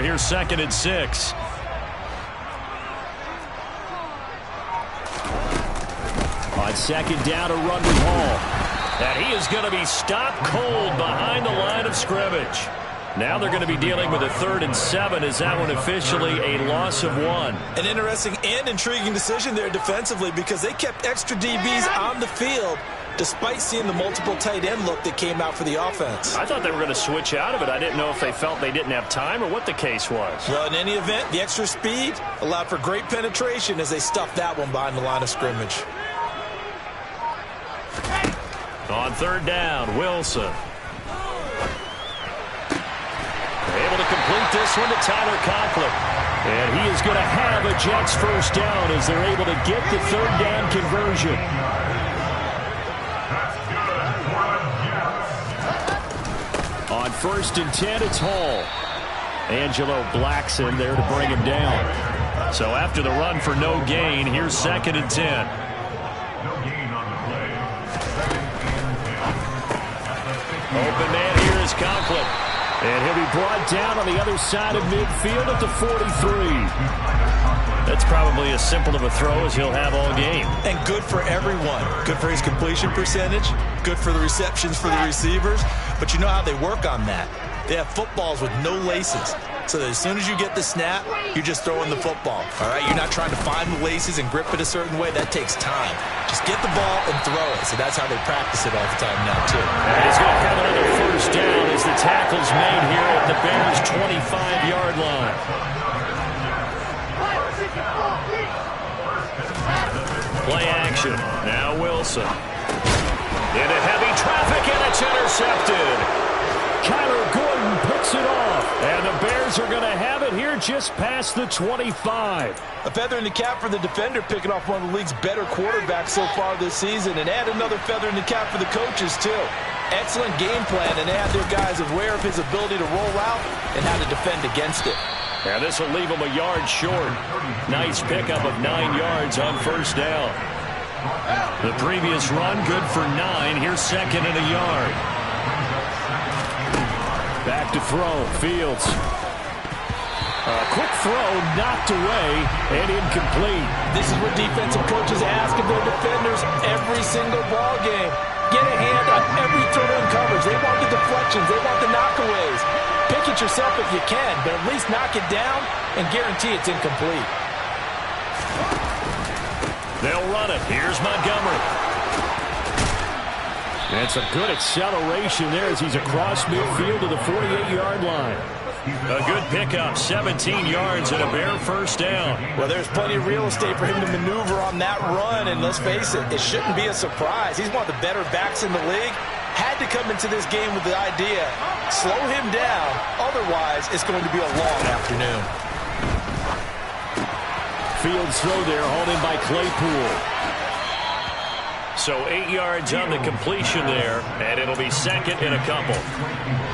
Here's 2nd and 6. On 2nd down, a run with Hall. And he is going to be stopped cold behind the line of scrimmage. Now they're going to be dealing with a 3rd and 7. Is that one officially a loss of 1? An interesting and intriguing decision there defensively, because they kept extra DBs on the field despite seeing the multiple tight end look that came out for the offense. I thought they were going to switch out of it. I didn't know if they felt they didn't have time or what the case was. Well, in any event, the extra speed allowed for great penetration as they stuffed that one behind the line of scrimmage. On 3rd down, Wilson. Able to complete this one to Tyler Conklin. And he is going to have a Jets first down as they're able to get the 3rd down conversion. On 1st and 10, it's Hall. Angelo Blackson there to bring him down. So after the run for no gain, here's 2nd and 10. Open man here is Conklin. And he'll be brought down on the other side of midfield at the 43. That's probably as simple of a throw as he'll have all game. And good for everyone. Good for his completion percentage. Good for the receptions for the receivers. But you know how they work on that. They have footballs with no laces. So that as soon as you get the snap, you're just throwing the football. All right, you're not trying to find the laces and grip it a certain way. That takes time. Just get the ball and throw it. So that's how they practice it all the time now, too. And he's going to have another first down as the tackle's made here at the Bears' 25-yard line. Play action. Now Wilson. Into heavy traffic, and it's intercepted. Kyler Gordon picks it off, and the Bears are going to have it here just past the 25. A feather in the cap for the defender, picking off one of the league's better quarterbacks so far this season, and add another feather in the cap for the coaches, too. Excellent game plan, and they had their guys aware of his ability to roll out and how to defend against it. Now this will leave him a yard short. Nice pickup of 9 yards on first down. The previous run, good for 9. Here's 2nd and a yard. Back to throw. Fields. A quick throw knocked away and incomplete. This is what defensive coaches ask of their defenders every single ball game. Get a hand on every throw in coverage. They want the deflections. They want the knockaways. Pick it yourself if you can, but at least knock it down and guarantee it's incomplete. They'll run it. Here's Montgomery. That's a good acceleration there as he's across midfield to the 48-yard line. A good pickup, 17 yards and a Bear first down. Well, there's plenty of real estate for him to maneuver on that run, and let's face it, it shouldn't be a surprise. He's one of the better backs in the league. Had to come into this game with the idea, slow him down, otherwise it's going to be a long afternoon. Fields throw there, hauled in by Claypool. So 8 yards on the completion there, and it'll be 2nd and a couple.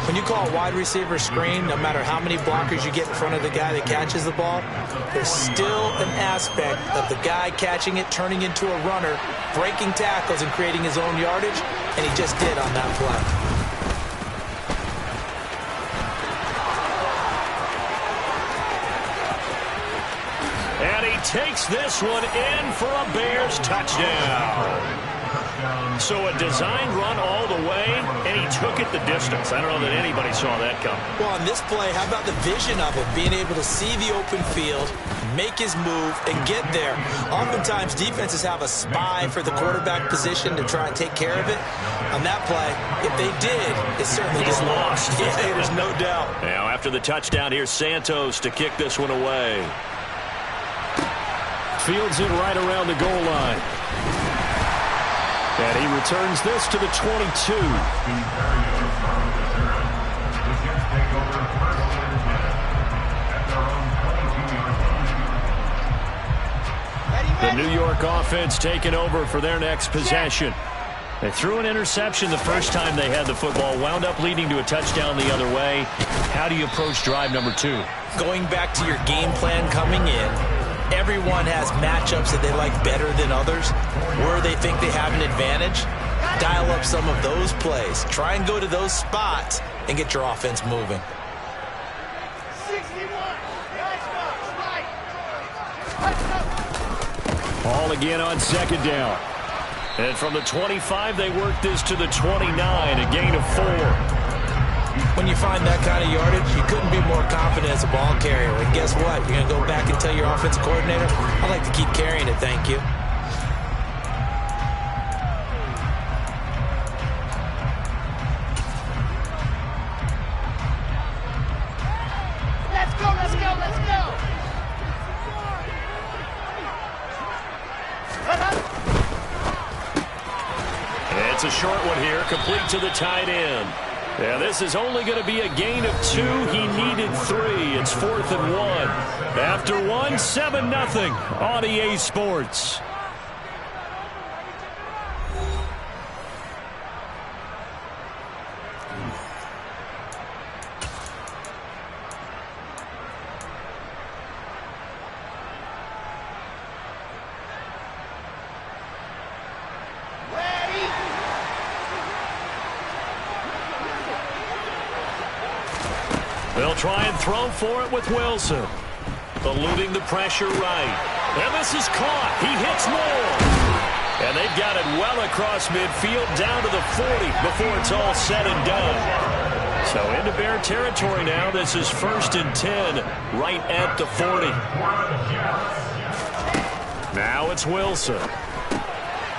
When you call a wide receiver screen, no matter how many blockers you get in front of the guy that catches the ball, there's still an aspect of the guy catching it, turning into a runner, breaking tackles and creating his own yardage, and he just did on that play. Takes this one in for a Bears touchdown. So a designed run all the way, and he took it the distance. I don't know that anybody saw that coming. Well, on this play, how about the vision of it? Being able to see the open field, make his move, and get there. Oftentimes, defenses have a spy for the quarterback position to try and take care of it. On that play, if they did, it certainly He's didn't lost. Yeah, there's no doubt. Now, after the touchdown, here's Santos to kick this one away. Fields it right around the goal line. And he returns this to the 22. The New York offense taking over for their next possession. They threw an interception the first time they had the football, wound up leading to a touchdown the other way. How do you approach drive number 2? Going back to your game plan coming in, everyone has matchups that they like better than others, where they think they have an advantage. Dial up some of those plays. Try and go to those spots and get your offense moving. 61. Ball again on second down. And from the 25, they work this to the 29, a gain of 4. When you find that kind of yardage, you couldn't be more confident as a ball carrier. And guess what? You're going to go back and tell your offensive coordinator, I'd like to keep carrying it, thank you. It's a short one here, complete to the tight end. Yeah, this is only going to be a gain of 2. He needed 3. It's 4th and 1. After 1, 7-0 on EA Sports. They'll try and throw for it with Wilson. Eluding the pressure right. And this is caught. He hits Moore. And they've got it well across midfield down to the 40 before it's all said and done. So into Bear territory now. This is 1st and 10 right at the 40. Now it's Wilson.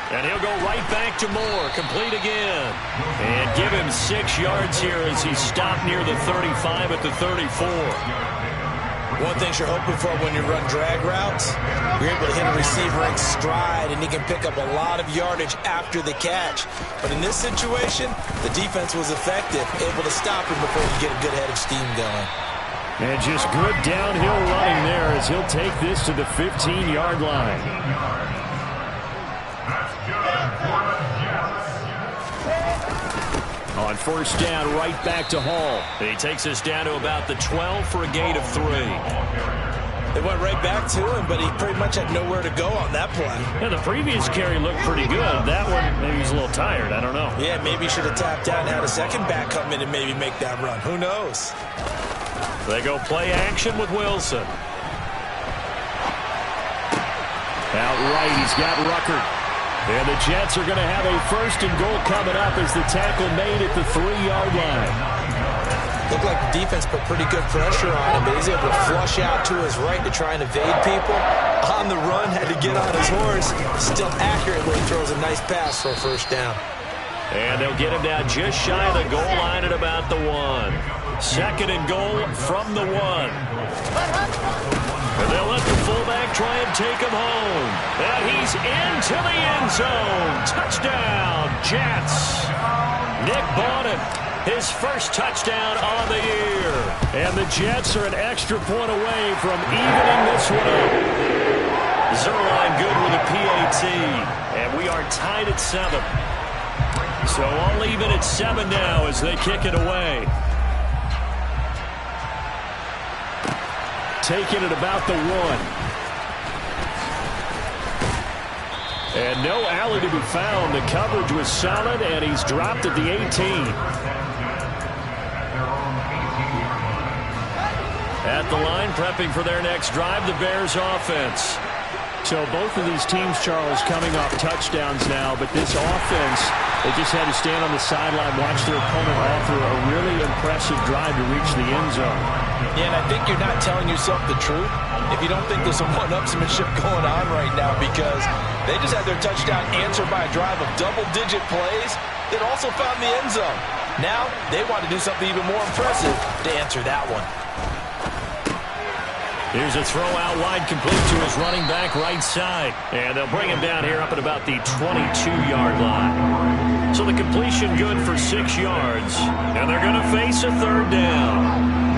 And he'll go right back to Moore. Complete again. And give him 6 yards here as he stopped near the 35 at the 34. One thing you're hoping for when you run drag routes, you're able to hit a receiver in stride, and he can pick up a lot of yardage after the catch. But in this situation, the defense was effective, able to stop him before you get a good head of steam going. And just good downhill running there as he'll take this to the 15-yard line. On 1st down, right back to Hall. He takes us down to about the 12 for a gain of 3. They went right back to him, but he pretty much had nowhere to go on that play. Yeah, the previous carry looked pretty good. That one, maybe he's a little tired. I don't know. Yeah, maybe he should have tapped out and had a second back come in and maybe make that run. Who knows? They go play action with Wilson. Out right, he's got Ruckert. And the Jets are going to have a 1st and goal coming up as the tackle made at the 3-yard line. Looked like the defense put pretty good pressure on him, but he's able to flush out to his right to try and evade people. On the run, had to get on his horse. Still accurately throws a nice pass for a 1st down. And they'll get him down just shy of the goal line at about the 1. 2nd and goal from the 1. And they'll let the fullback try and take him home. And he's into the end zone. Touchdown, Jets. Nick Bawden, his 1st touchdown on the year. And the Jets are an extra point away from evening this one up. Zuerlein good with a PAT. And we are tied at 7. So all even at 7 now as they kick it away. Taken at about the 1. And no alley to be found. The coverage was solid, and he's dropped at the 18. At the line, prepping for their next drive, the Bears offense. So both of these teams, Charles, coming off touchdowns now, but this offense, they just had to stand on the sideline, watch their opponent offer a really impressive drive to reach the end zone. Yeah, and I think you're not telling yourself the truth if you don't think there's some one-upsmanship going on right now, because they just had their touchdown answered by a drive of double-digit plays that also found the end zone. Now, they want to do something even more impressive to answer that one. Here's a throw out wide, complete to his running back right side. And they'll bring him down here up at about the 22-yard line. So the completion good for 6 yards. And they're going to face a 3rd down.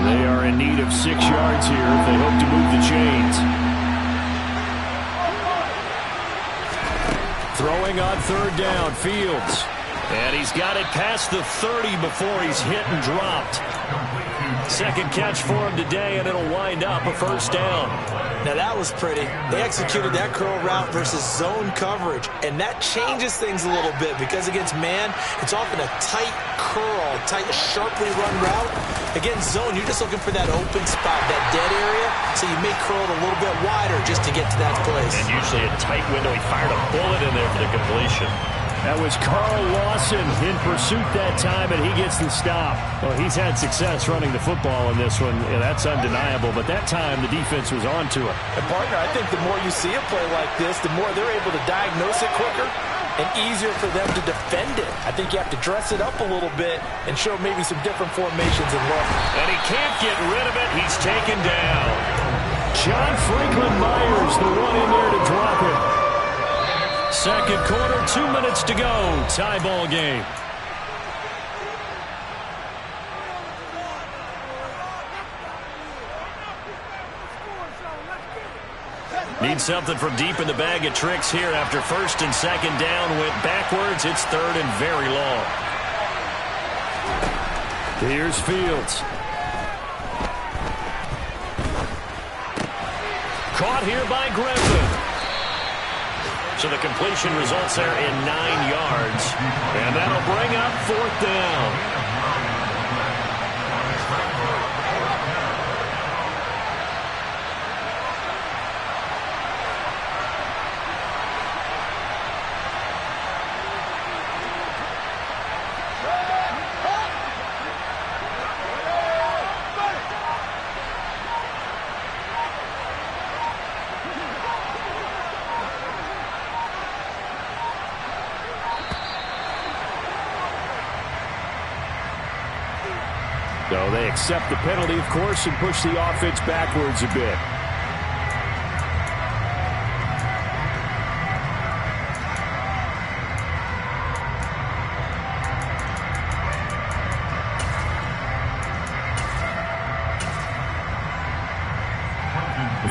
They are in need of 6 yards here if they hope to move the chains. Throwing on 3rd down, Fields. And he's got it past the 30 before he's hit and dropped. 2nd catch for him today, and it'll wind up a 1st down. Now that was pretty. They executed that curl route versus zone coverage, and that changes things a little bit because against man, it's often a tight curl, tight, sharply run route. Against zone, you're just looking for that open spot, that dead area. so you may curl it a little bit wider just to get to that place. And usually a tight window. He fired a bullet in there for the completion. That was Carl Lawson in pursuit that time, and he gets the stop. Well, he's had success running the football in this one. Yeah, that's undeniable. But that time, the defense was on to it. And, partner, I think the more you see a play like this, the more they're able to diagnose it quicker and easier for them to defend it. I think you have to dress it up a little bit and show maybe some different formations and look. And he can't get rid of it. He's taken down. John Franklin Myers, the one in there to drop it. Second quarter, 2 minutes to go. Tie ball game. Need something from deep in the bag of tricks here after first and second down went backwards. It's third and very long. Here's Fields. Caught here by Griffin. So the completion results there in 9 yards. And that'll bring up fourth down. So they accept the penalty, of course, and push the offense backwards a bit.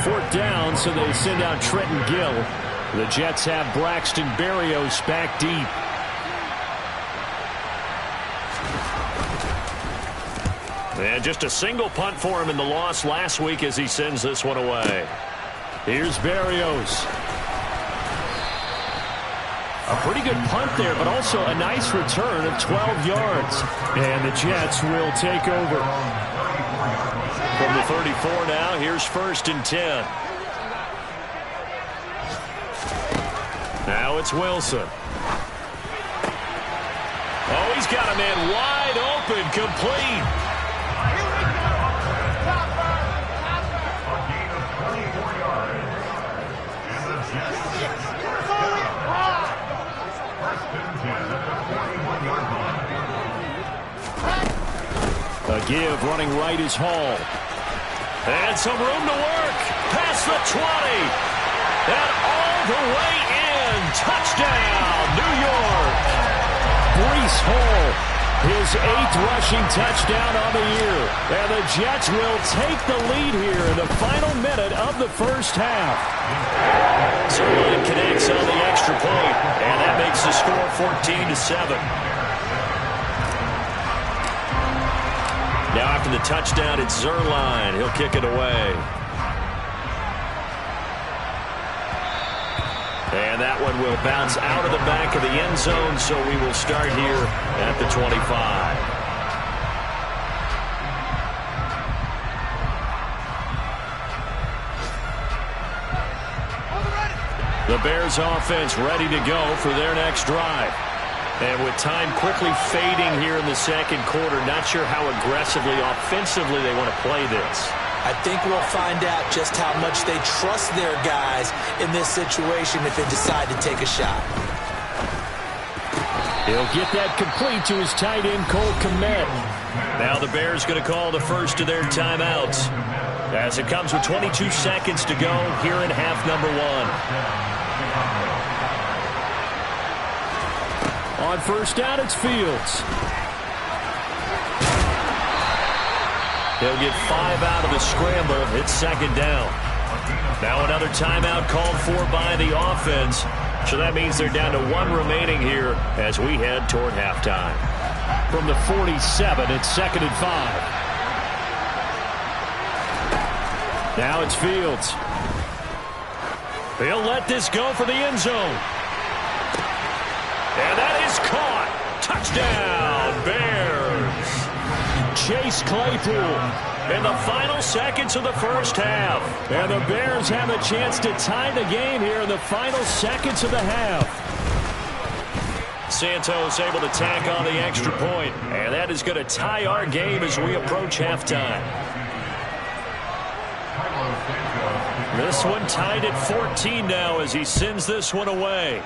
Fourth down, so they send out Trenton Gill. The Jets have Braxton Berrios back deep. And just a single punt for him in the loss last week as he sends this one away. Here's Berrios. A pretty good punt there, but also a nice return of 12 yards. And the Jets will take over. From the 34 now, here's first and 10. Now it's Wilson. Oh, he's got a man wide open, complete. A give running right is Hall. And some room to work. Past the 20. And all the way in. Touchdown, New York. Breece Hall, his 8th rushing touchdown on the year. And the Jets will take the lead here in the final minute of the first half. Zerline connects on the extra point. And that makes the score 14-7. Now after the touchdown, it's Zerline. He'll kick it away. And that one will bounce out of the back of the end zone, so we will start here at the 25. The Bears offense ready to go for their next drive. And with time quickly fading here in the second quarter, not sure how aggressively, offensively they want to play this. I think we'll find out just how much they trust their guys in this situation if they decide to take a shot. He'll get that complete to his tight end, Cole Kmet. Now the Bears going to call the first of their timeouts as it comes with 22 seconds to go here in half number 1. On first down, it's Fields. He'll get 5 out of the scramble. It's second down. Now another timeout called for by the offense. So that means they're down to 1 remaining here as we head toward halftime. From the 47, it's second and 5. Now it's Fields. He'll let this go for the end zone. And that is caught. Touchdown, Bears. Chase Claypool. in the final seconds of the first half. And the Bears have a chance to tie the game here in the final seconds of the half. Santos able to tack on the extra point, and that is going to tie our game as we approach halftime. This one tied at 14 now as he sends this one away.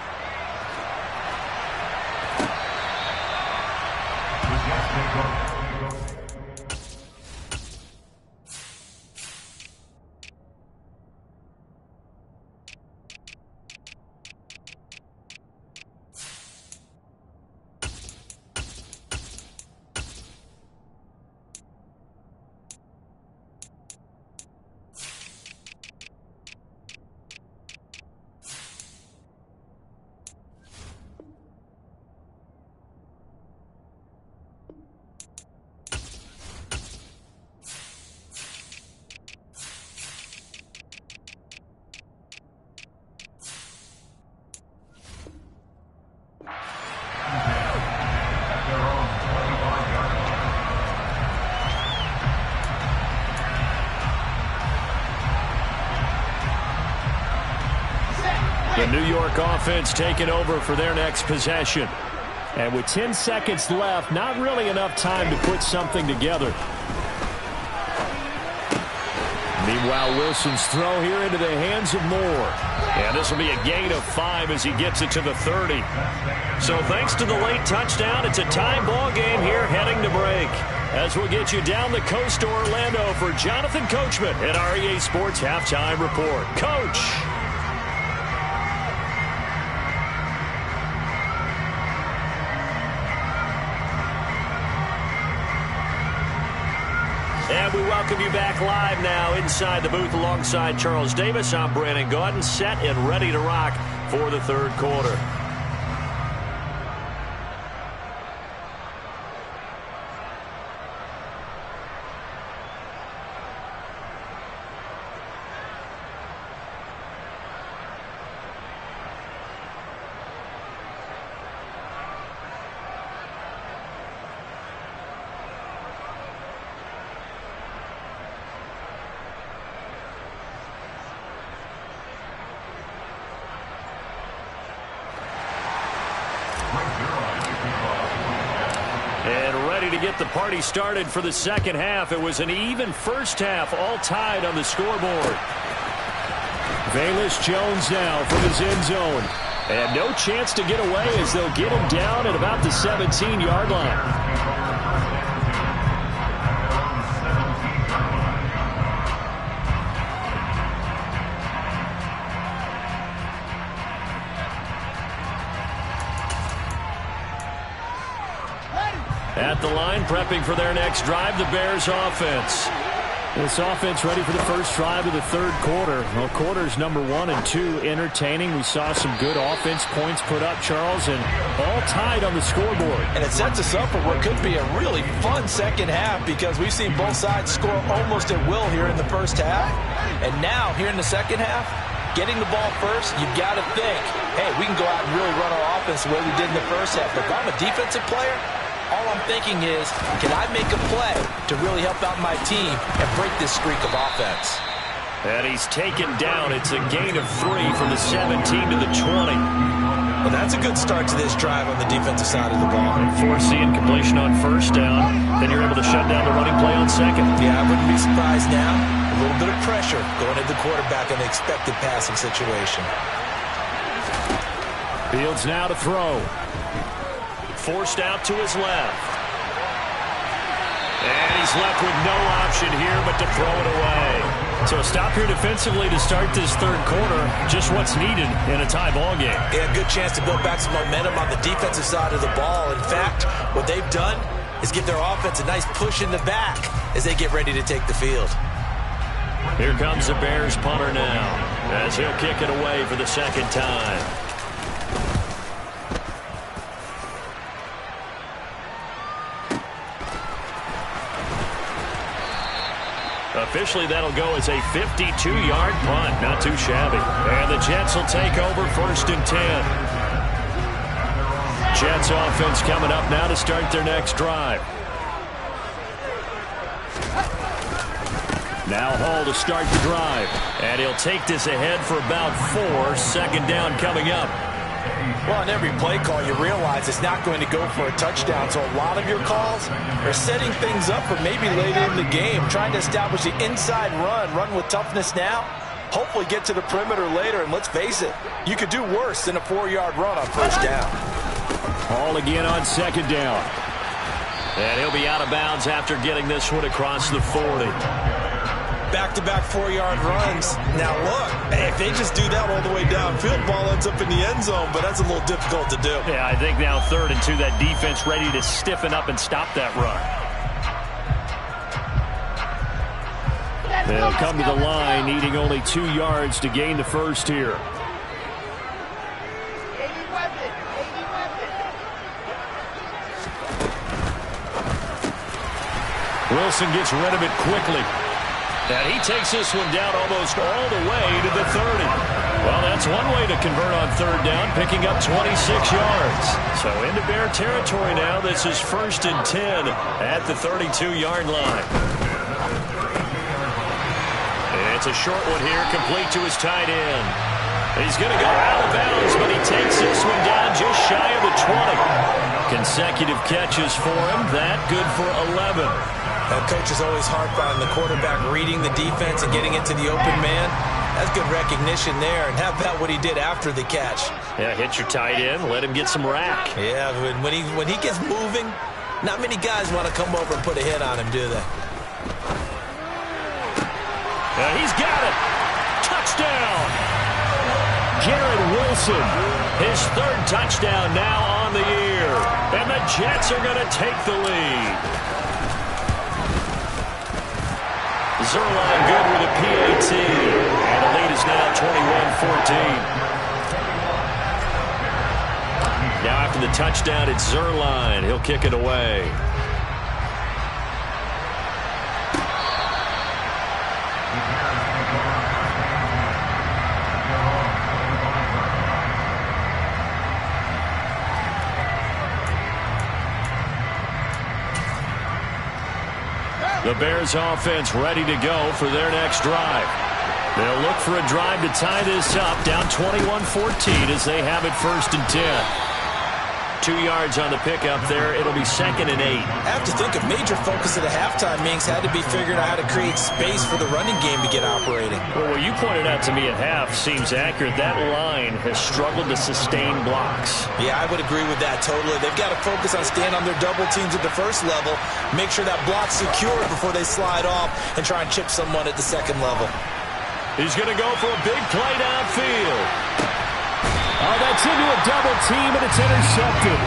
The New York offense taking over for their next possession. And with 10 seconds left, not really enough time to put something together. Meanwhile, Wilson's throw here into the hands of Moore. And this will be a gain of 5 as he gets it to the 30. So thanks to the late touchdown, it's a tie ball game here heading to break. As we'll get you down the coast to Orlando for Jonathan Coachman at our EA Sports Halftime Report. Coach! And we welcome you back live now inside the booth alongside Charles Davis. I'm Brandon Gaudin, set and ready to rock for the third quarter. And ready to get the party started for the second half. It was an even first half, all tied on the scoreboard. Velus Jones now from his end zone. And no chance to get away as they'll get him down at about the 17-yard line. At the line, prepping for their next drive, the Bears offense. This offense ready for the first drive of the third quarter. Well, quarters number 1 and 2 entertaining. We saw some good offense points put up, Charles, and all tied on the scoreboard. And it sets us up for what could be a really fun second half because we've seen both sides score almost at will here in the first half. And now, here in the second half, getting the ball first, you've got to think, hey, we can go out and really run our offense the way we did in the first half. If I'm a defensive player, all I'm thinking is, can I make a play to really help out my team and break this streak of offense? And he's taken down. It's a gain of 3 from the 17 to the 20. Well, that's a good start to this drive on the defensive side of the ball. And forcing completion on first down. Then you're able to shut down the running play on second. Yeah, I wouldn't be surprised now. A little bit of pressure going at the quarterback in the expected passing situation. Fields now to throw. Forced out to his left. And he's left with no option here but to throw it away. So a stop here defensively to start this third quarter. Just what's needed in a tie ball game. Yeah, good chance to build back some momentum on the defensive side of the ball. In fact, what they've done is give their offense a nice push in the back as they get ready to take the field. Here comes the Bears punter now as he'll kick it away for the second time. Officially, that'll go as a 52-yard punt. Not too shabby. And the Jets will take over first and 10. Jets offense coming up now to start their next drive. Now Hall to start the drive. And he'll take this ahead for about 4. Second down coming up. Well, on every play call, you realize it's not going to go for a touchdown. So a lot of your calls are setting things up for maybe later in the game, trying to establish the inside run with toughness now. Hopefully get to the perimeter later, and let's face it, you could do worse than a 4-yard run on first down. Hall again on second down. And he'll be out of bounds after getting this one across the 40. Back-to-back 4-yard runs. Now look, if they just do that all the way downfield, ball ends up in the end zone, but that's a little difficult to do. Yeah, I think now 3rd and 2, that defense ready to stiffen up and stop that run. They'll come to the line, needing only 2 yards to gain the first here. Wilson gets rid of it quickly. And he takes this one down almost all the way to the 30. Well, that's one way to convert on 3rd down, picking up 26 yards. So into Bear territory now. This is 1st and 10 at the 32-yard line. It's a short one here, complete to his tight end. He's going to go out of bounds, but he takes this one down just shy of the 20. Consecutive catches for him. That good for 11. Coach is always harped on the quarterback reading the defense and getting into the open man. That's good recognition there. And how about what he did after the catch? Yeah, hit your tight end, let him get some rack. Yeah, when he gets moving, not many guys want to come over and put a hit on him, do they? He's got it. Touchdown. Garrett Wilson, his 3rd touchdown now on the year. And the Jets are going to take the lead. Zuerlein good with a PAT. And the lead is now 21-14. Now after the touchdown, it's Zuerlein. He'll kick it away. The Bears offense ready to go for their next drive. They'll look for a drive to tie this up, down 21-14 as they have it 1st and 10. 2 yards on the pickup there. It'll be 2nd and 8. I have to think a major focus of the halftime meetings had to be figuring out how to create space for the running game to get operating. Well, what you pointed out to me at half seems accurate. That line has struggled to sustain blocks. Yeah, I would agree with that totally. They've got to focus on staying on their double teams at the first level, make sure that block's secure before they slide off and try and chip someone at the second level. He's going to go for a big play downfield. Oh, that's into a double team, and it's intercepted.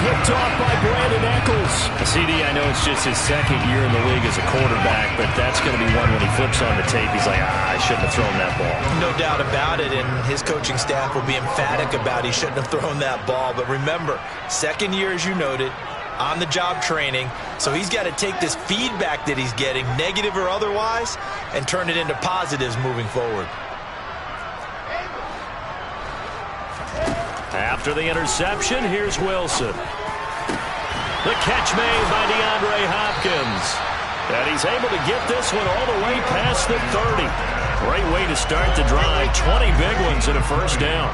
Picked off by Brandon Echols. CD, I know it's just his 2nd year in the league as a quarterback, but that's going to be one when he flips on the tape. He's like, I shouldn't have thrown that ball. No doubt about it, and his coaching staff will be emphatic about he shouldn't have thrown that ball. But remember, 2nd year, as you noted, on-the-job training, so he's got to take this feedback that he's getting, negative or otherwise, and turn it into positives moving forward. After the interception, here's Wilson. The catch made by DeAndre Hopkins. And he's able to get this one all the way past the 30. Great way to start the drive. 20 big ones and a 1st down.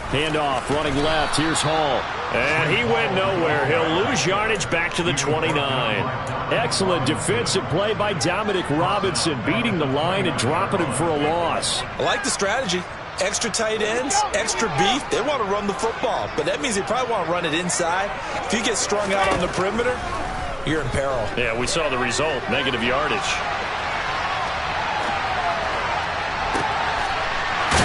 Handoff, running left. Here's Hall. And he went nowhere. He'll lose yardage back to the 29. Excellent defensive play by Dominic Robinson, beating the line and dropping him for a loss. I like the strategy. Extra tight ends, extra beef. They want to run the football, but that means they probably want to run it inside. If you get strung out on the perimeter, you're in peril. Yeah, we saw the result, negative yardage.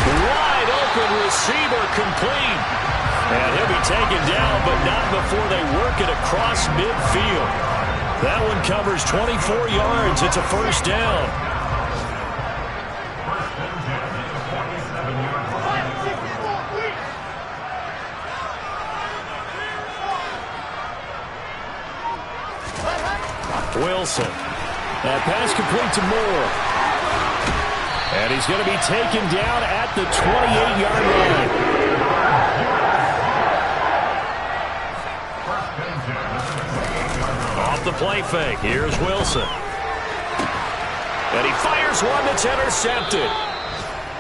Wide open receiver complete. And he'll be taken down, but not before they work it across midfield. That one covers 24 yards. It's a 1st down. Wilson. That pass complete to Moore. And he's going to be taken down at the 28-yard line. play fake. Here's Wilson. And he fires one that's intercepted.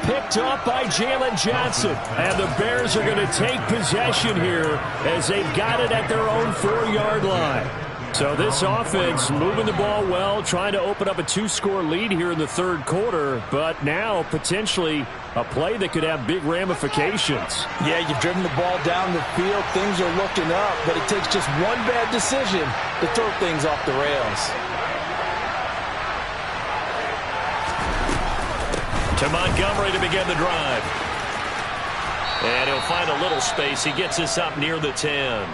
Picked up by Jalen Johnson. And the Bears are going to take possession here as they've got it at their own 4-yard line. So this offense moving the ball well, trying to open up a 2-score lead here in the third quarter, but now potentially a play that could have big ramifications. Yeah, you've driven the ball down the field. Things are looking up, but it takes just one bad decision to throw things off the rails. To Montgomery to begin the drive. And he'll find a little space. He gets us up near the 10.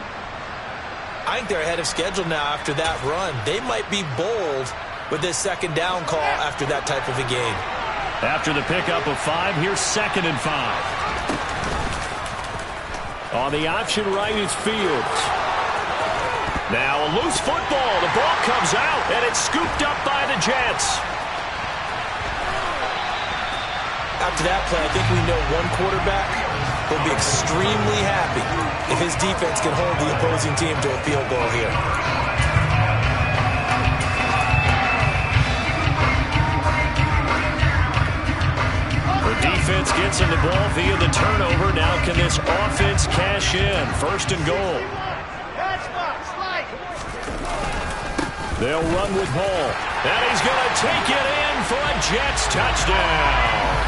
I think they're ahead of schedule now after that run. They might be bold with this second down call after that type of a game. After the pickup of 5, here's 2nd and 5. On the option right is Fields. Now a loose football. The ball comes out, and it's scooped up by the Jets. After that play, I think we know one quarterback will be extremely happy if his defense can hold the opposing team to a field goal here. The defense gets in the ball via the turnover. Now can this offense cash in? 1st and goal. They'll run with Hall. And he's going to take it in for a Jets touchdown.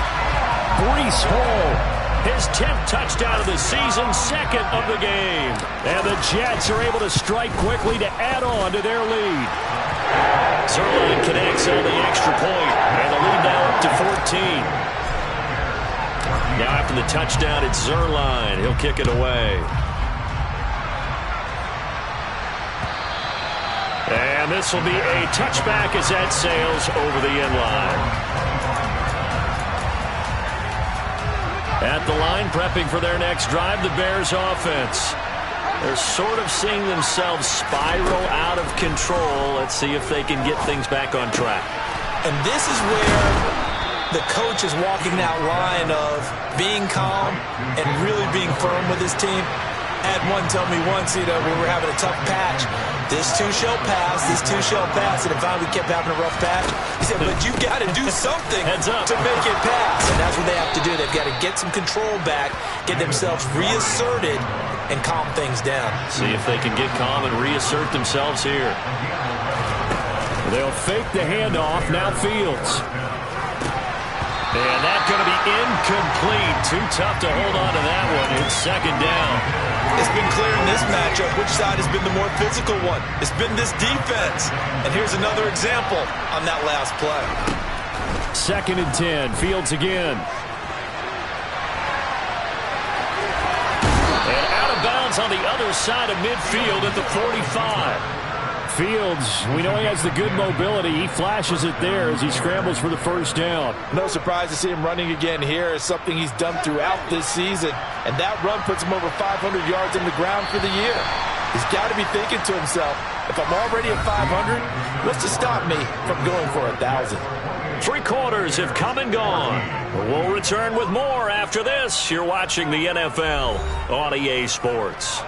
Breece Hall. His 10th touchdown of the season, 2nd of the game. And the Jets are able to strike quickly to add on to their lead. Zuerlein connects on the extra point, and the lead now up to 14. Now after the touchdown, it's Zuerlein. He'll kick it away. And this will be a touchback as that sails over the end line. At the line, prepping for their next drive, the Bears offense. They're sort of seeing themselves spiral out of control. Let's see if they can get things back on track. And this is where the coach is walking that line of being calm and really being firm with his team. I had one tell me once, we were having a tough patch. This too shall pass, this too shall pass. And if we kept having a rough patch, he said, but you got to do something to make it pass. And that's what they have to do. They've got to get some control back, get themselves reasserted, and calm things down. See if they can get calm and reassert themselves here. They'll fake the handoff. Now Fields. And that's going to be incomplete. Too tough to hold on to that one. It's 2nd down. It's been clear in this matchup which side has been the more physical one. It's been this defense. And here's another example on that last play. 2nd and 10. Fields again. And out of bounds on the other side of midfield at the 45. Fields, we know he has the good mobility. He flashes it there as he scrambles for the 1st down. No surprise to see him running again here. It's something he's done throughout this season. And that run puts him over 500 yards on the ground for the year. He's got to be thinking to himself, if I'm already at 500, what's to stop me from going for 1,000? 3 quarters have come and gone. We'll return with more after this. You're watching the NFL on EA Sports.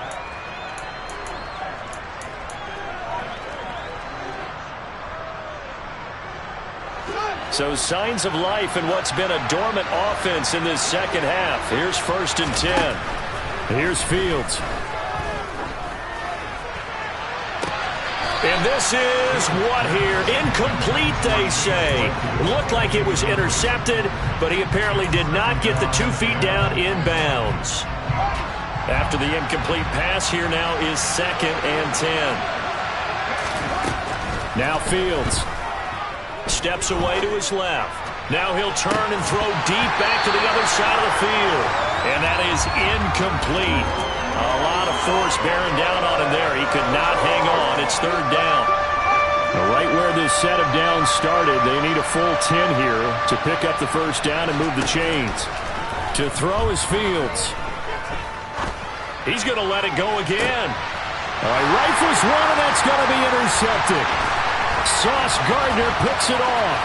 So signs of life in what's been a dormant offense in this second half. Here's 1st and 10. Here's Fields. And this is what here? Incomplete, they say. Looked like it was intercepted, but he apparently did not get the 2 feet down in bounds. After the incomplete pass, here now is 2nd and 10. Now Fields. Steps away to his left. Now he'll turn and throw deep back to the other side of the field. And that is incomplete. A lot of force bearing down on him there. He could not hang on. It's 3rd down. Right where this set of downs started, they need a full 10 here to pick up the 1st down and move the chains. To throw is Fields. He's going to let it go again. Rifles one, and that's going to be intercepted. Sauce Gardner picks it off.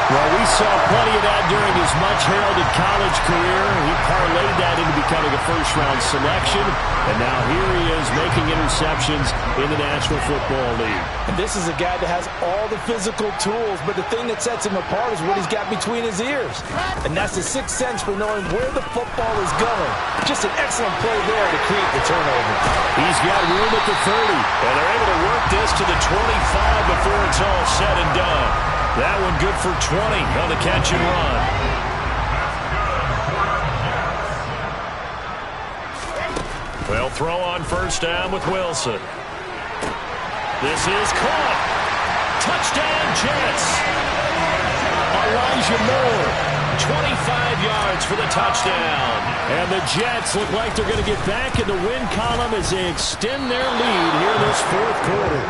Well, we saw plenty of that during his much-heralded college career. He parlayed that into becoming a first-round selection, and now here he is making interceptions in the National Football League. And this is a guy that has all the physical tools, but the thing that sets him apart is what he's got between his ears. And that's the sixth sense for knowing where the football is going. Just an excellent play there to create the turnover. He's got room at the 30, and they're able to work this to the 25 before it's all said and done. That one good for 20 on the catch and run. They'll throw on first down with Wilson. This is caught. Touchdown, Jets. Elijah Moore, 25 yards for the touchdown. And the Jets look like they're going to get back in the win column as they extend their lead here in this fourth quarter.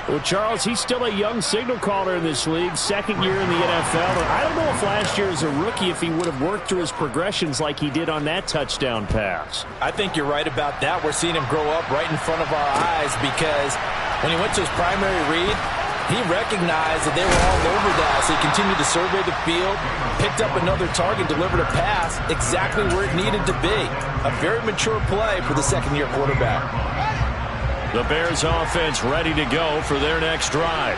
Well, Charles, he's still a young signal caller in this league, second year in the NFL. And I don't know if last year as a rookie if he would have worked through his progressions like he did on that touchdown pass. I think you're right about that. We're seeing him grow up right in front of our eyes because when he went to his primary read, he recognized that they were all over that. So he continued to survey the field, picked up another target, delivered a pass exactly where it needed to be. A very mature play for the second-year quarterback. The Bears offense ready to go for their next drive.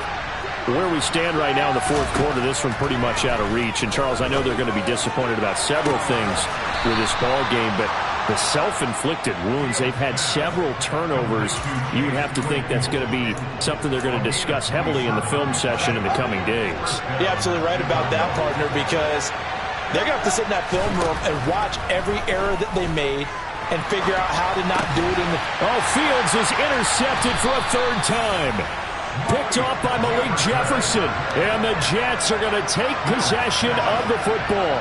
Where we stand right now in the fourth quarter, this one pretty much out of reach. And, Charles, I know they're going to be disappointed about several things with this ball game, but the self-inflicted wounds, they've had several turnovers. You would have to think that's going to be something they're going to discuss heavily in the film session in the coming days. You're absolutely right about that, partner, because they're going to have to sit in that film room and watch every error that they made and figure out how to not do it in the... Oh, Fields is intercepted for a third time. Picked off by Malik Jefferson. And the Jets are going to take possession of the football.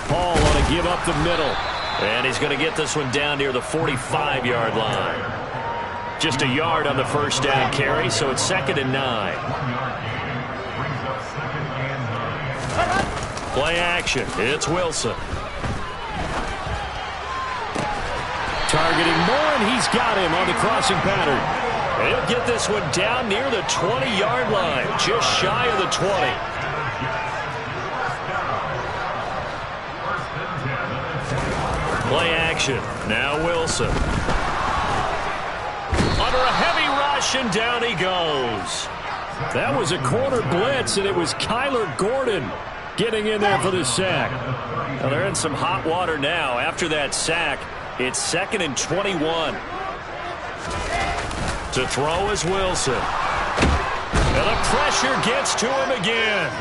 Paul on a give up the middle. And he's going to get this one down near the 45-yard line. Just a yard on the first down carry, so it's 2nd and 9. Play action. It's Wilson. Targeting Moore, and he's got him on the crossing pattern. And he'll get this one down near the 20-yard line, just shy of the 20. Play action. Now Wilson. Under a heavy rush, and down he goes. That was a corner blitz, and it was Kyler Gordon getting in there for the sack. Now they're in some hot water now. After that sack, it's 2nd and 21. To throw is Wilson. And the pressure gets to him again.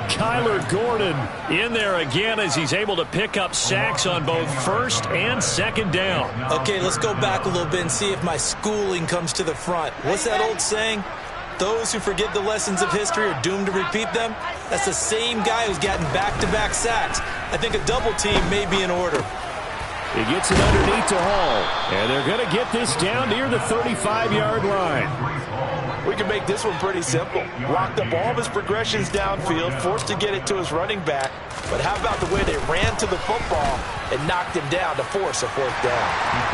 Kyler Gordon in there again as he's able to pick up sacks on both first and second down. Okay, let's go back a little bit and see if my schooling comes to the front. What's that old saying? Those who forget the lessons of history are doomed to repeat them. That's the same guy who's gotten back-to-back sacks. I think a double team may be in order. He gets it underneath to Hall. And they're going to get this down near the 35-yard line. We can make this one pretty simple. Locked up all of his progressions downfield, forced to get it to his running back. But how about the way they ran to the football and knocked him down to force a fourth down?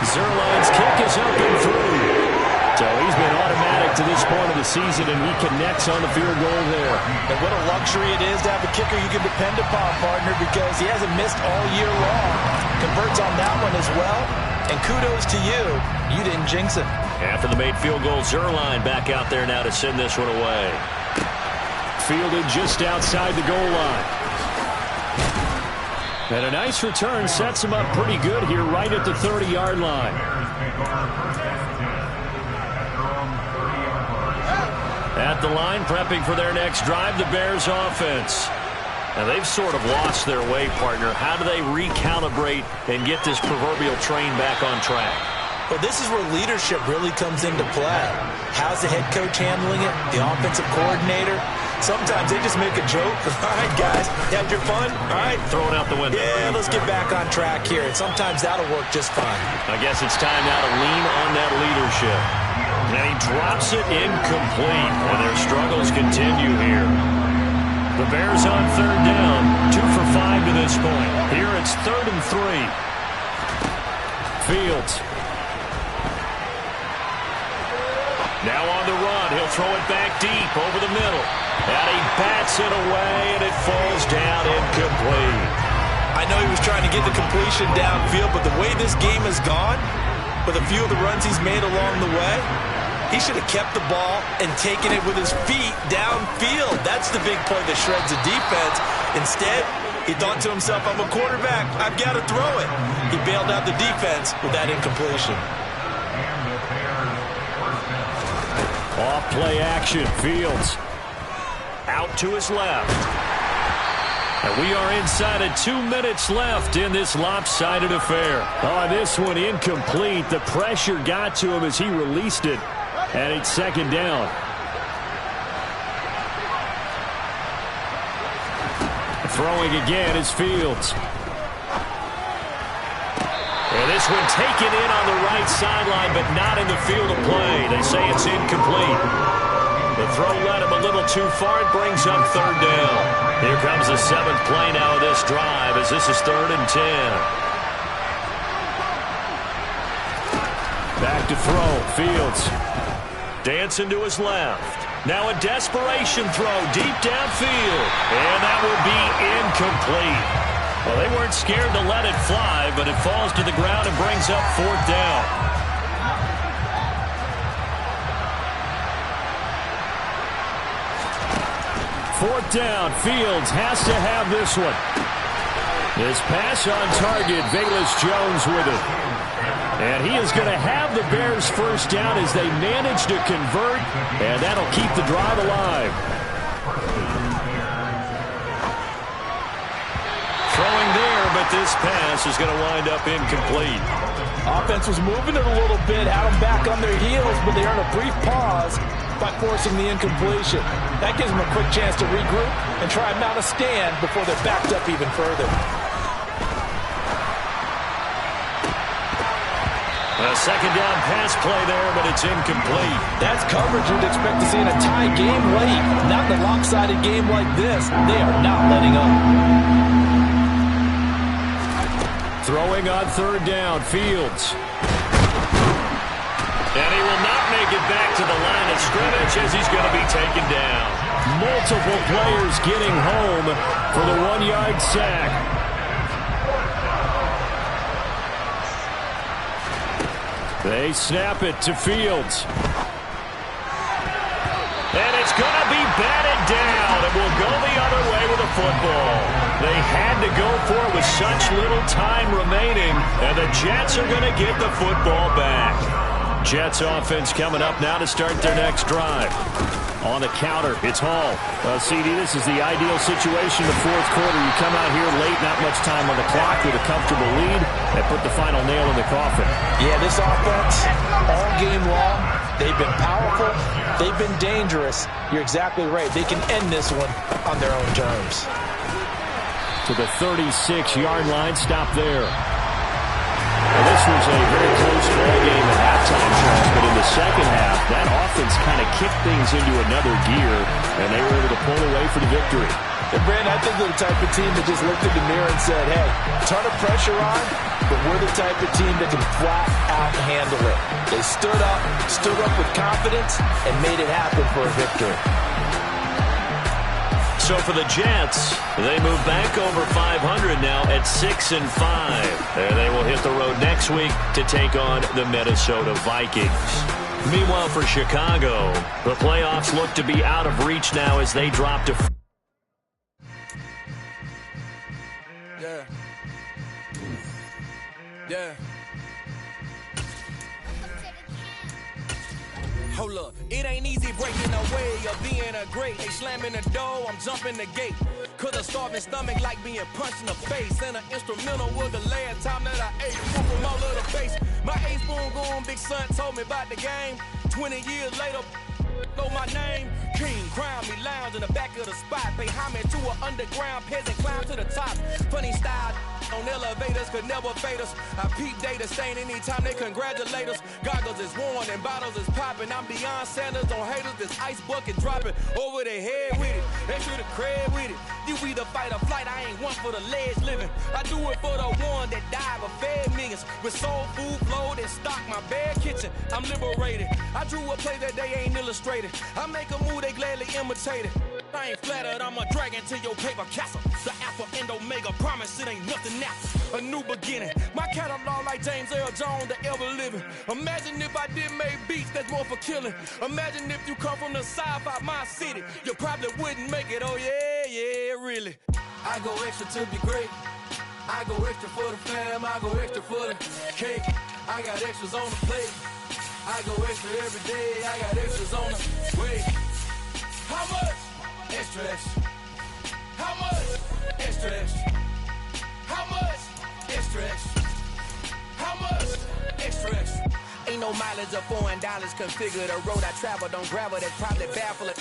Zuerlein's kick is up and through. So he's been automatic to this point of the season, and he connects on the field goal there. And what a luxury it is to have a kicker you can depend upon, partner, because he hasn't missed all year long. Converts on that one as well. And kudos to you. You didn't jinx it. After the made field goal, Zuerlein back out there now to send this one away. Fielded just outside the goal line. And a nice return sets him up pretty good here right at the 30-yard line. At the line, prepping for their next drive, the Bears offense. Now, they've sort of lost their way, partner. How do they recalibrate and get this proverbial train back on track? Well, this is where leadership really comes into play. How's the head coach handling it? The offensive coordinator? Sometimes they just make a joke. All right, guys, you had your fun? All right. Throw it out the window. Yeah, let's get back on track here. And sometimes that'll work just fine. I guess it's time now to lean on that leadership. And he drops it incomplete. And their struggles continue here. The Bears on third down. 2 for 5 to this point. Here it's 3rd and 3. Fields. Now on the run. He'll throw it back deep over the middle. And he bats it away, and it falls down incomplete. I know he was trying to get the completion downfield, but the way this game has gone, with a few of the runs he's made along the way, he should have kept the ball and taken it with his feet downfield. That's the big play that shreds the defense. Instead, he thought to himself, I'm a quarterback. I've got to throw it. He bailed out the defense with that incompletion. Off play action. Fields out to his left. And we are inside of 2 minutes left in this lopsided affair. On this one, incomplete. The pressure got to him as he released it. And it's 2nd down. Throwing again is Fields. And this one taken in on the right sideline, but not in the field of play. They say it's incomplete. The throw led him a little too far. It brings up 3rd down. Here comes the 7th play now of this drive as this is 3rd and 10. Back to throw. Fields dancing to his left. Now a desperation throw deep downfield. And that will be incomplete. Well, they weren't scared to let it fly, but it falls to the ground and brings up 4th down. Fourth down. Fields has to have this one. His pass on target. Velus Jones with it. And he is going to have the Bears first down as they manage to convert, and that'll keep the drive alive. Throwing there, but this pass is going to wind up incomplete. Offense was moving it a little bit, had them back on their heels, but they earned a brief pause by forcing the incompletion. That gives them a quick chance to regroup and try and mount a stand before they're backed up even further. A 2nd down pass play there, but it's incomplete. That's coverage you'd expect to see in a tie game late. Not in a lopsided game like this. They are not letting up. Throwing on 3rd down, Fields. And he will not make it back to the line of scrimmage as he's going to be taken down. Multiple players getting home for the 1-yard sack. They snap it to Fields. And it's going to be batted down. It will go the other way with the football. They had to go for it with such little time remaining. And the Jets are going to get the football back. Jets offense coming up now to start their next drive. On the counter, it's Hall. CD, this is the ideal situation in the 4th quarter. You come out here late, not much time on the clock with a comfortable lead, and put the final nail in the coffin. Yeah, this offense, all game long, they've been powerful, they've been dangerous. You're exactly right. They can end this one on their own terms. To the 36-yard line, stop there. Well, this was a very close ball game at halftime, Charles, but in the second half, that offense kind of kicked things into another gear, and they were able to pull away for the victory. And, Brandon, I think they're the type of team that just looked in the mirror and said, hey, ton of pressure on, but we're the type of team that can flat out handle it. They stood up with confidence, and made it happen for a victory. So for the Jets, they move back over 500 now at 6-5. And they will hit the road next week to take on the Minnesota Vikings. Meanwhile, for Chicago, the playoffs look to be out of reach now as they drop to... Yeah. Hold up, it ain't easy breaking away or being a great. They slamming the door, I'm jumping the gate. Cause a starving stomach like being punched in the face. And an instrumental was the last time that I ate food from all of the face. My A-spoon going, big son told me about the game. 20 years later, know my name. King, crown me, lounge in the back of the spot. Pay homage to an underground peasant, climb to the top. Funny style, on elevators could never fade us. I peep data stain anytime they congratulate us. Goggles is worn and bottles is popping. I'm beyond Sanders on haters. This ice bucket dropping over their head with it. They should have cred with it. You either fight or flight. I ain't one for the ledge living. I do it for the one that died but fed millions. With soul food flowed and stocked my bare kitchen. I'm liberated. I drew a play that they ain't illustrated. I make a move they gladly imitate it. I ain't flattered, I'm a dragon to your paper castle. The Alpha and Omega promise it ain't nothing after. A new beginning. My catalog like James Earl Jones, the ever living. Imagine if I did make beats that's more for killing. Imagine if you come from the south out my city. You probably wouldn't make it, oh yeah, really. I go extra to be great. I go extra for the fam, I go extra for the cake. I got extras on the plate. I go extra every day, I got extras on the way. How much? Extra, extra. How much? Extra, extra. How much? Extra, extra. How much? Extra, extra. Ain't no mileage of $4 configure the road I travel. Don't gravel, that's probably baffling.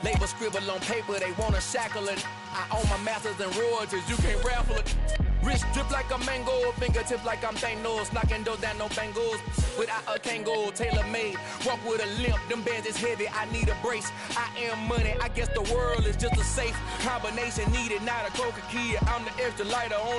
Label scribble on paper, they wanna shackle it. I own my masters and royalties, you can't raffle it. Wrist drip like a mango, fingertips like I'm Thanos. Knocking those down, no bangles. Without a Kango, tailor-made. Walk with a limp, them bands is heavy, I need a brace. I am money, I guess the world is just a safe combination needed. Not a coca key, I'm the extra lighter on